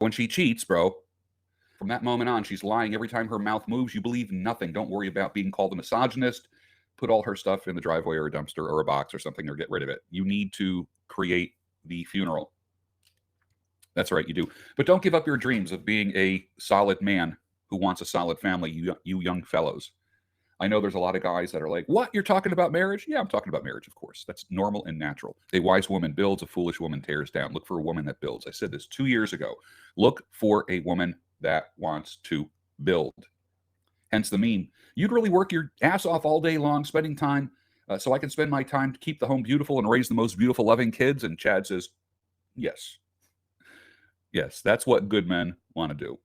When she cheats, bro, from that moment on, she's lying every time her mouth moves. You believe nothing. Don't worry about being called a misogynist. Put all her stuff in the driveway or a dumpster or a box or something, or get rid of it. You need to create the funeral. That's right, you do. But don't give up your dreams of being a solid man who wants a solid family, you young fellows. I know there's a lot of guys that are like, "What? You're talking about marriage?" Yeah, I'm talking about marriage, of course. That's normal and natural. A wise woman builds, a foolish woman tears down. Look for a woman that builds. I said this 2 years ago. Look for a woman that wants to build. Hence the meme. You'd really work your ass off all day long, spending time, so I can spend my time to keep the home beautiful and raise the most beautiful, loving kids. And Chad says, yes. Yes, that's what good men want to do.